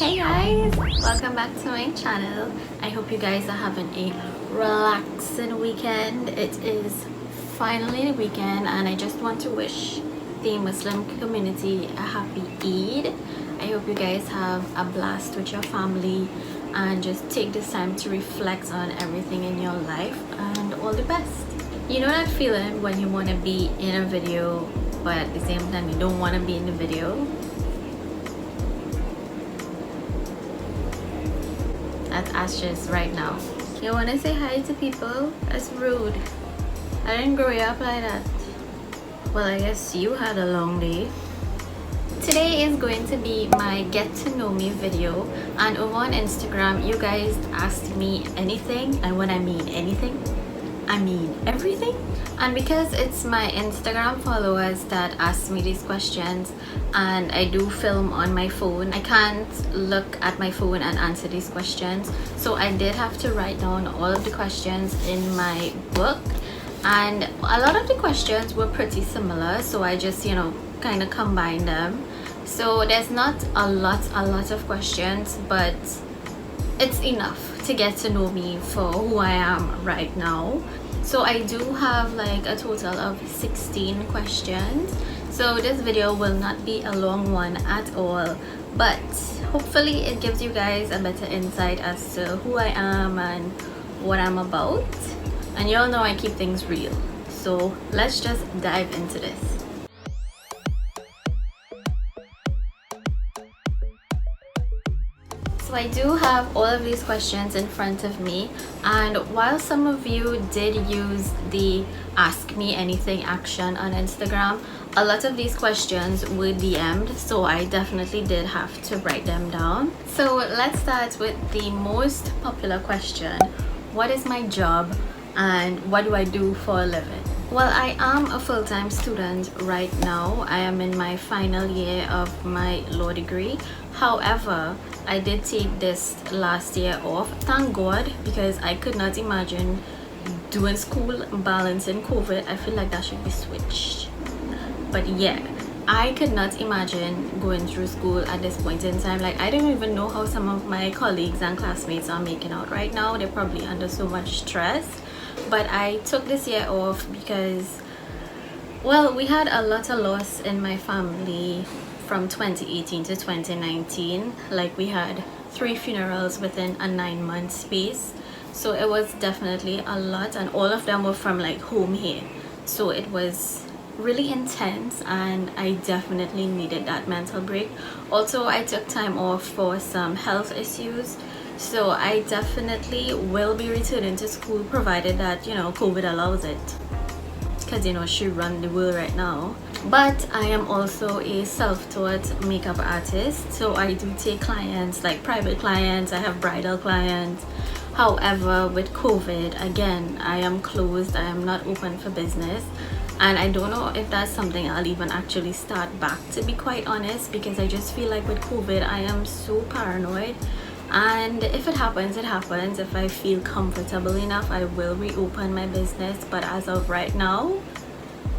Hey guys, welcome back to my channel. I hope you guys are having a relaxing weekend. It is finally the weekend and I just want to wish the Muslim community a happy Eid. I hope you guys have a blast with your family and just take this time to reflect on everything in your life, and all the best. You know that feeling when you want to be in a video but at the same time you don't want to be in the video? That's Ashes right now. You want to say hi to people? That's rude. I didn't grow you up like that. Well, I guess you had a long day. Today is going to be my get to know me video, and over on Instagram you guys asked me anything, and when I mean anything, I mean everything. And because it's my Instagram followers that asked me these questions and I do film on my phone, I can't look at my phone and answer these questions, so I did have to write down all of the questions in my book, and a lot of the questions were pretty similar, so I just kind of combined them. So there's not a lot of questions, but it's enough to get to know me for who I am right now. So I do have like a total of 16 questions, so this video will not be a long one at all, but hopefully it gives you guys a better insight as to who I am and what I'm about. And y'all know I keep things real, so let's just dive into this. So I do have all of these questions in front of me, and while some of you did use the ask me anything action on Instagram, a lot of these questions were DM'd, so I definitely did have to write them down. So let's start with the most popular question: what is my job and what do I do for a living? Well, I am a full-time student right now. I am in my final year of my law degree. However, I did take this last year off, thank God, because I could not imagine doing school balancing COVID. I feel like that should be switched. But yeah, I could not imagine going through school at this point in time. Like, I don't even know how some of my colleagues and classmates are making out right now. They're probably under so much stress. But I took this year off because, well, we had a lot of loss in my family from 2018 to 2019. Like, we had 3 funerals within a 9-month space, so it was definitely a lot, and all of them were from like home here, so it was really intense and I definitely needed that mental break. Also, I took time off for some health issues, so I definitely will be returning to school provided that COVID allows it, because she run the world right now. But I am also a self-taught makeup artist, so I do take clients, like private clients. I have bridal clients. However, with COVID, again, I am closed. I am not open for business, and I don't know if that's something I'll even actually start back, to be quite honest, because I just feel like with COVID I am so paranoid, and if it happens, it happens. If I feel comfortable enough, I will reopen my business, but as of right now,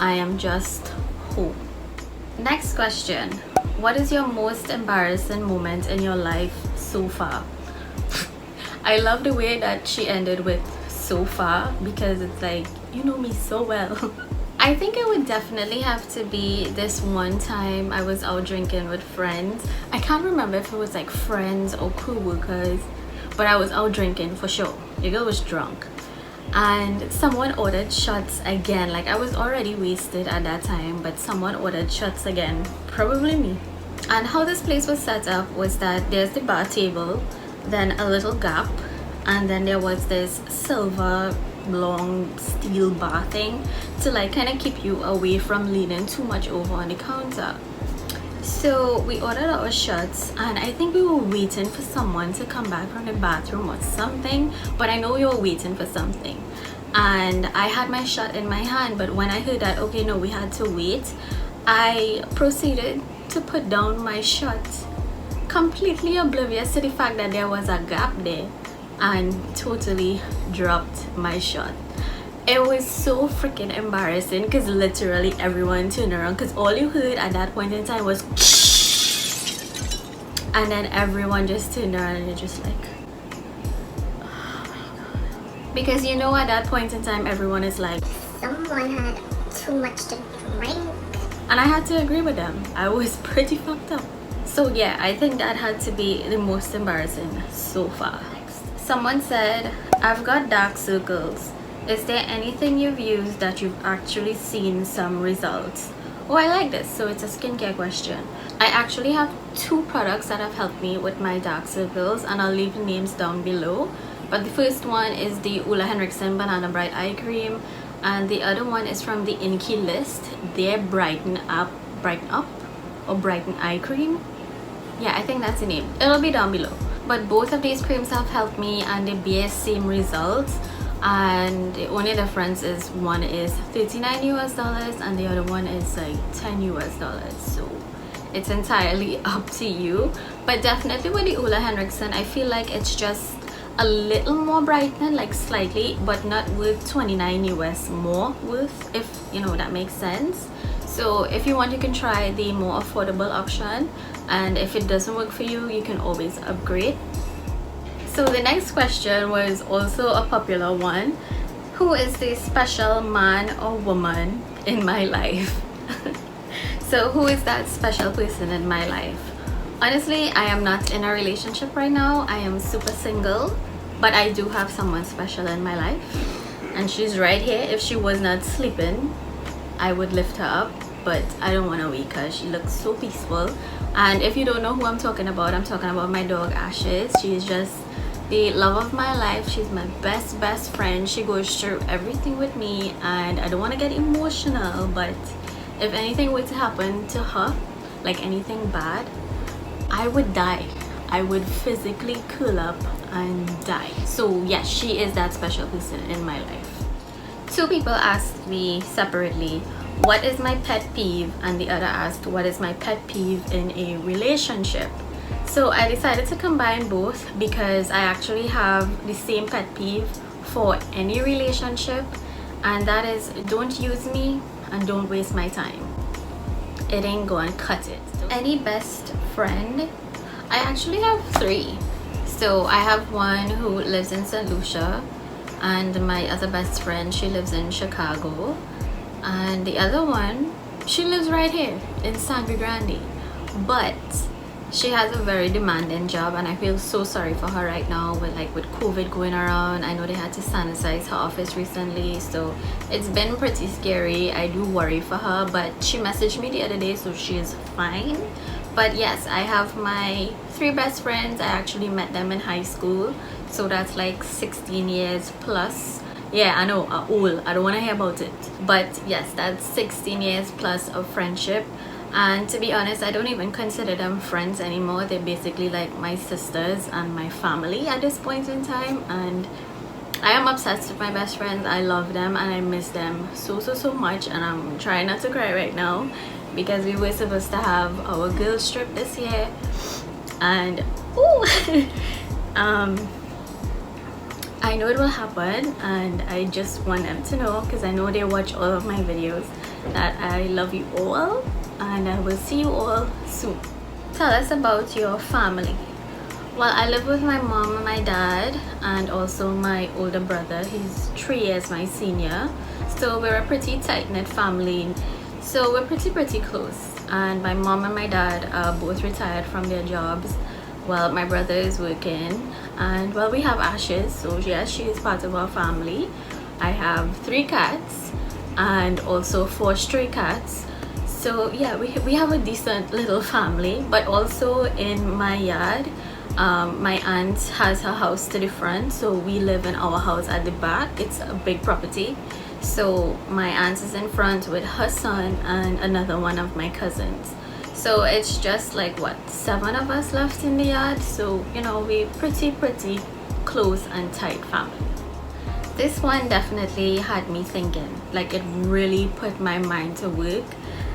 I am just home. Next question: what is your most embarrassing moment in your life so far? I love the way that she ended with so far, because it's like, you know me so well. I think it would definitely have to be this one time I was out drinking with friends. I can't remember if it was like friends or co-workers, but I was out drinking for sure. The girl was drunk and someone ordered shots again. Like, I was already wasted at that time, but someone ordered shots again, probably me. And how this place was set up was that there's the bar table, then a little gap, and then there was this silver long steel bar thing to like kind of keep you away from leaning too much over on the counter. So we ordered our shots, and I think we were waiting for someone to come back from the bathroom or something, but I know we were waiting for something, and I had my shot in my hand. But when I heard that, okay, no, we had to wait, I proceeded to put down my shot, completely oblivious to the fact that there was a gap there, and totally dropped my shot. It was so freaking embarrassing because literally everyone turned around, because all you heard at that point in time was and then everyone just turned around and you're just like, oh my god. Because you know, at that point in time everyone is like, someone had too much to drink. And I had to agree with them. I was pretty fucked up. So yeah, I think that had to be the most embarrassing so far. Someone said, I've got dark circles. Is there anything you've used that you've actually seen some results? Oh, I like this. So it's a skincare question. I actually have 2 products that have helped me with my dark circles, and I'll leave the names down below. But the first one is the Henriksen Banana Bright Eye Cream, and the other one is from the Inkey List, their Brighten-I Cream. Yeah, I think that's the name. It'll be down below. But both of these creams have helped me and they bear same results, and the only difference is one is $39 US and the other one is like $10 US. So it's entirely up to you. But definitely with the Henriksen, I feel like it's just a little more brightening, like slightly, but not worth $29 US more worth, if you know that makes sense. So if you want, you can try the more affordable option, and if it doesn't work for you, you can always upgrade. So the next question was also a popular one. Who is the special man or woman in my life? So who is that special person in my life? Honestly, I am not in a relationship right now. I am super single, but I do have someone special in my life, and she's right here. If she was not sleeping, I would lift her up, but I don't want to wake her. She looks so peaceful. And if you don't know who I'm talking about my dog Ashes. She's just the love of my life. She's my best friend. She goes through everything with me, and I don't want to get emotional, but if anything were to happen to her, like anything bad, I would die. I would physically curl up and die. So yes, she is that special person in my life. 2 people asked me separately, what is my pet peeve, and the other asked, what is my pet peeve in a relationship? So I decided to combine both because I actually have the same pet peeve for any relationship, and that is, don't use me and don't waste my time. It ain't gonna cut it. Any best friend? I actually have 3. So I have one who lives in St. Lucia, and my other best friend, she lives in Chicago, and the other one, she lives right here in Sangre Grande, but she has a very demanding job, and I feel so sorry for her right now with COVID going around. I know they had to sanitize her office recently, so it's been pretty scary. I do worry for her, but she messaged me the other day, so she is fine. But yes, I have my 3 best friends. I actually met them in high school, so that's like 16 years plus. Yeah, I know, old. I don't want to hear about it, but yes, that's 16 years plus of friendship. And to be honest, I don't even consider them friends anymore. They're basically like my sisters and my family at this point in time, and I am obsessed with my best friends. I love them and I miss them so much, and I'm trying not to cry right now because we were supposed to have our girls trip this year, and I know it will happen, and I just want them to know, because I know they watch all of my videos, that I love you all, and I will see you all soon. Tell us about your family. Well, I live with my mom and my dad, and also my older brother. He's 3 years my senior, so we're a pretty tight-knit family. So we're pretty close, and my mom and my dad are both retired from their jobs. Well, my brother is working, and well, we have Ashes, so yes, she is part of our family. I have 3 cats and also 4 stray cats. So yeah, we have a decent little family. But also in my yard, my aunt has her house to the front, so we live in our house at the back. It's a big property, so my aunt is in front with her son and another one of my cousins. So it's just like, what, 7 of us left in the yard. So you know, we're pretty close and tight family. This one definitely had me thinking, like it really put my mind to work.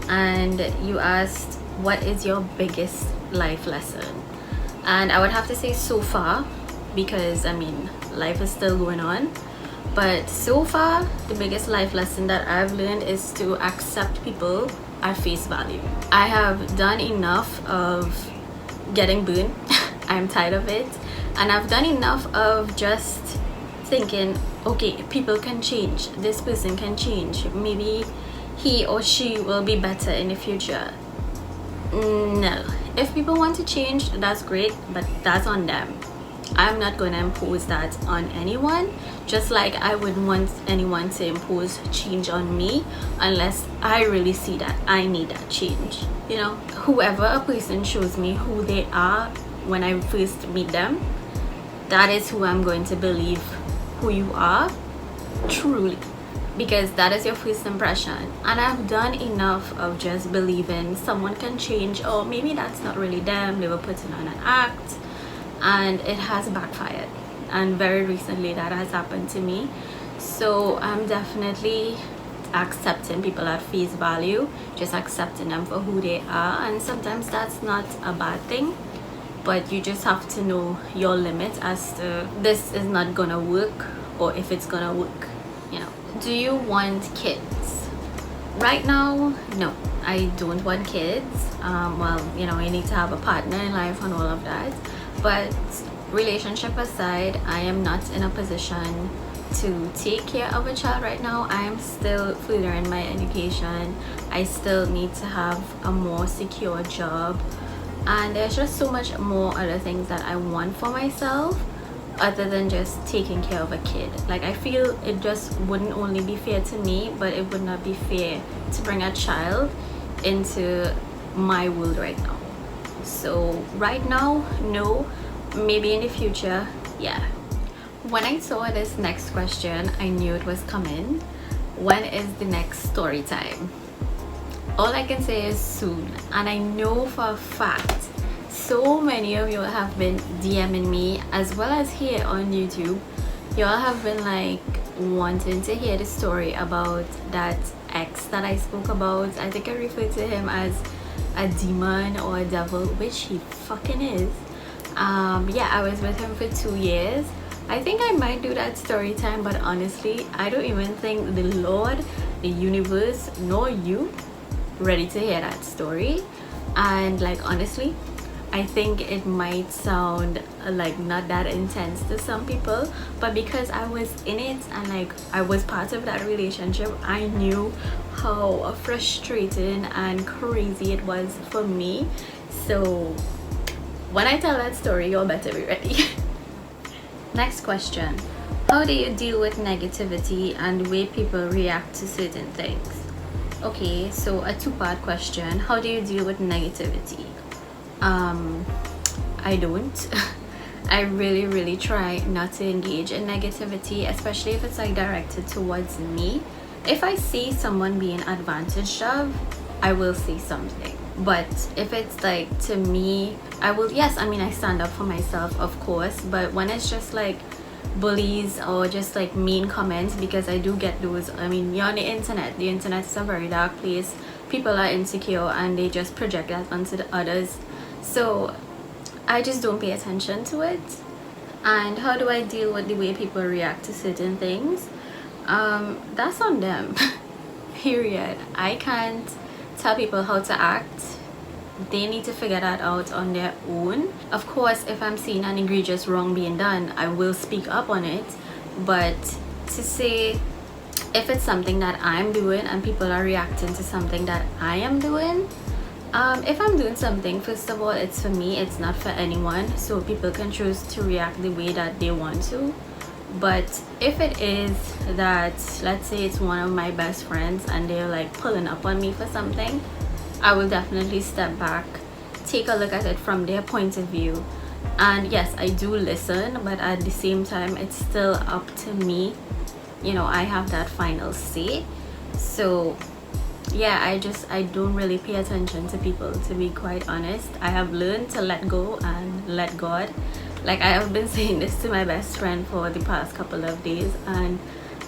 And you asked, what is your biggest life lesson? And I would have to say so far, because I mean, life is still going on, but so far the biggest life lesson that I've learned is to accept people at face value. I have done enough of getting burned. I'm tired of it, and I've done enough of just thinking, okay, people can change, this person can change, maybe he or she will be better in the future. No, if people want to change, that's great, but that's on them. I'm not going to impose that on anyone, just like I wouldn't want anyone to impose change on me unless I really see that I need that change. You know, whoever a person shows me who they are when I first meet them, that is who I'm going to believe who you are truly, because that is your first impression. And I've done enough of just believing someone can change, or maybe that's not really them, they were putting on an act, and it has backfired. And very recently that has happened to me. So I'm definitely accepting people at face value, just accepting them for who they are. And sometimes that's not a bad thing, but you just have to know your limits as to this is not gonna work, or if it's gonna work, you know. Do you want kids? Right now, no, I don't want kids. Well, you know, you need to have a partner in life and all of that, but relationship aside, I am not in a position to take care of a child right now. I am still further in my education. I still need to have a more secure job, and there's just so much more other things that I want for myself other than just taking care of a kid. Like, I feel it just wouldn't only be fair to me, but it would not be fair to bring a child into my world right now. So right now, no. Maybe in the future, yeah. When I saw this next question, I knew it was coming. When is the next story time? All I can say is soon. And I know for a fact so many of you have been DMing me, as well as here on YouTube. Y'all have been like wanting to hear the story about that ex that I spoke about. I think I referred to him as a demon or a devil, which he fucking is. Yeah, I was with him for 2 years. I think I might do that story time, but honestly, I don't even think the Lord, the universe, nor you ready to hear that story. And like, honestly, I think it might sound like not that intense to some people, but because I was in it and like I was part of that relationship, I knew how frustrating and crazy it was for me. So when I tell that story, you all better be ready. Next question. How do you deal with negativity and the way people react to certain things? Okay, so a two-part question. How do you deal with negativity? I don't. I really try not to engage in negativity, especially if it's like directed towards me. If I see someone being advantaged of, I will say something. But if it's like to me, I will, yes, I mean, I stand up for myself, of course, but when it's just like bullies or just like mean comments, because I do get those. I mean, you're on the internet is a very dark place. People are insecure and they just project that onto the others. So I just don't pay attention to it. And how do I deal with the way people react to certain things? That's on them. Period. I can't tell people how to act. They need to figure that out on their own. Of course, if I'm seeing an egregious wrong being done, I will speak up on it. But to say if it's something that I'm doing and people are reacting to something that I am doing, if I'm doing something, first of all, it's for me, it's not for anyone, so people can choose to react the way that they want to. But if it is that, let's say it's one of my best friends and they're like pulling up on me for something, I will definitely step back, take a look at it from their point of view. And yes, I do listen, but at the same time, it's still up to me. You know, I have that final say. So yeah, I don't really pay attention to people, to be quite honest. I have learned to let go and let God. Like, I have been saying this to my best friend for the past couple of days, and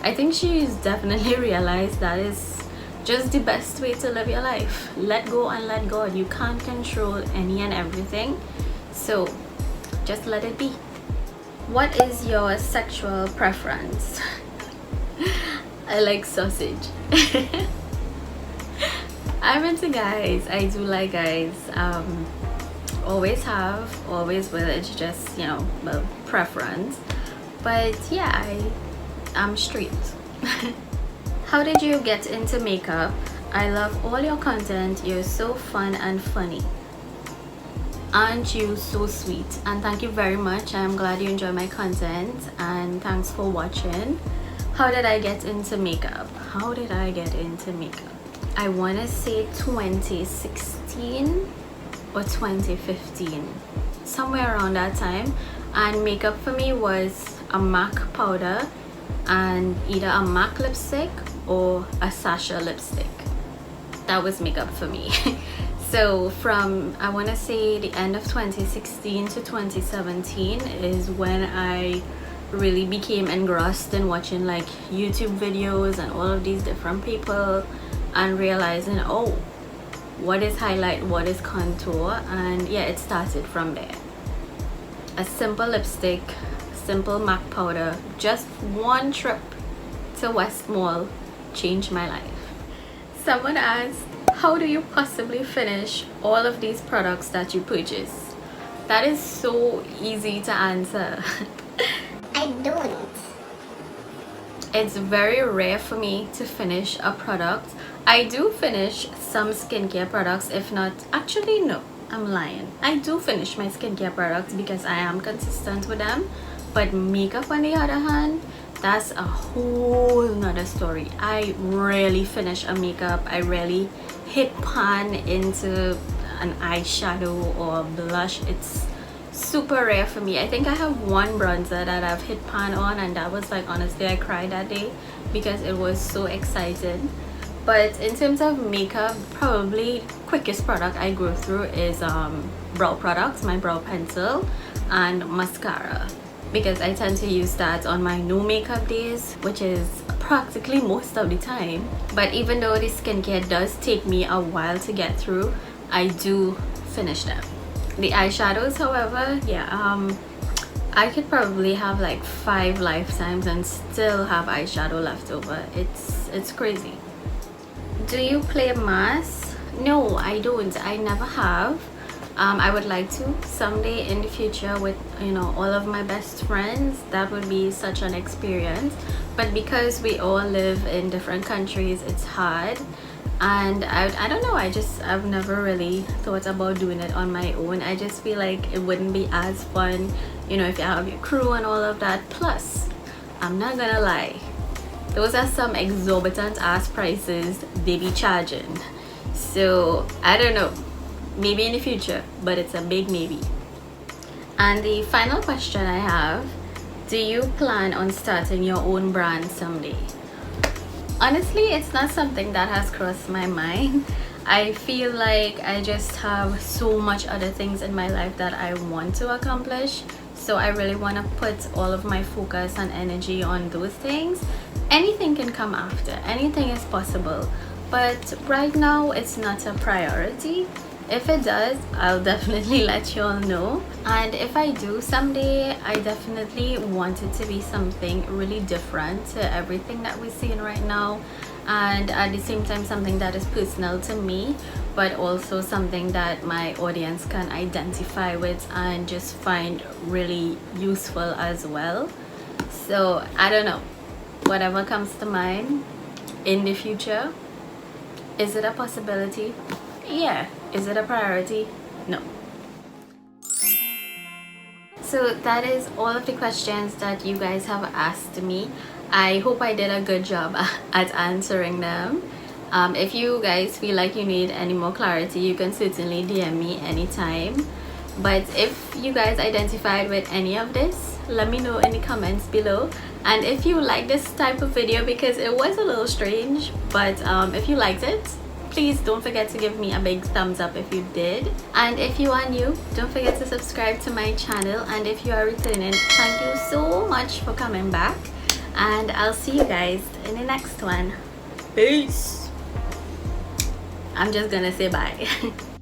I think she's definitely realized that is just the best way to live your life. Let go and let God. You can't control any and everything, so just let it be. What is your sexual preference? I like sausage. I'm into guys. I do like guys. always have, always will. It's just, you know, well, preference. But yeah, I'm straight. How did you get into makeup? I love all your content. You're so fun and funny. Aren't you so sweet? And thank you very much. I'm glad you enjoy my content, and thanks for watching. How did I get into makeup? How did I get into makeup? I want to say 2016 or 2015, somewhere around that time. And makeup for me was a MAC powder and either a MAC lipstick or a SACHA lipstick. That was makeup for me. So from, I want to say, the end of 2016 to 2017 is when I really became engrossed in watching like YouTube videos and all of these different people, and realizing, oh, what is highlight, what is contour. And yeah, it started from there. A simple lipstick, simple MAC powder, just one trip to West Mall changed my life. Someone asked, how do you possibly finish all of these products that you purchase? That is so easy to answer. I don't. It's very rare for me to finish a product. I do finish some skincare products, if not, actually no, I'm lying. I do finish my skincare products because I am consistent with them. But makeup on the other hand, that's a whole nother story. I rarely finish a makeup. I rarely hit pan into an eyeshadow or blush. It's super rare for me. I think I have one bronzer that I've hit pan on, and that was like, honestly, I cried that day because it was so exciting. But in terms of makeup, probably quickest product I go through is brow products, my brow pencil and mascara, because I tend to use that on my no makeup days, which is practically most of the time. But even though the skincare does take me a while to get through, I do finish them. The eyeshadows, however, yeah, I could probably have like 5 lifetimes and still have eyeshadow left over. It's crazy. Do you play mask? No, I don't. I never have. I would like to someday in the future with, you know, all of my best friends. That would be such an experience. But because we all live in different countries, it's hard. And I don't know, I've never really thought about doing it on my own. I just feel like it wouldn't be as fun, you know, if you have your crew and all of that. Plus, I'm not gonna lie, those are some exorbitant ass prices they be charging. So I don't know, maybe in the future, but it's a big maybe. And the final question I have, do you plan on starting your own brand someday? Honestly, it's not something that has crossed my mind. I feel like I just have so much other things in my life that I want to accomplish, so I really want to put all of my focus and energy on those things. Anything can come after, anything is possible, but right now it's not a priority. If it does, I'll definitely let you all know. And if I do someday, I definitely want it to be something really different to everything that we're seeing right now, and at the same time something that is personal to me, but also something that my audience can identify with and just find really useful as well. So I don't know, whatever comes to mind in the future. Is it a possibility? Yeah. Is it a priority? No. So that is all of the questions that you guys have asked me. I hope I did a good job at answering them. If you guys feel like you need any more clarity, you can certainly DM me anytime. But if you guys identified with any of this, let me know in the comments below. And if you like this type of video, because it was a little strange, but if you liked it, please don't forget to give me a big thumbs up if you did. And if you are new, don't forget to subscribe to my channel. And if you are returning, thank you so much for coming back. And I'll see you guys in the next one. Peace. I'm just gonna say bye.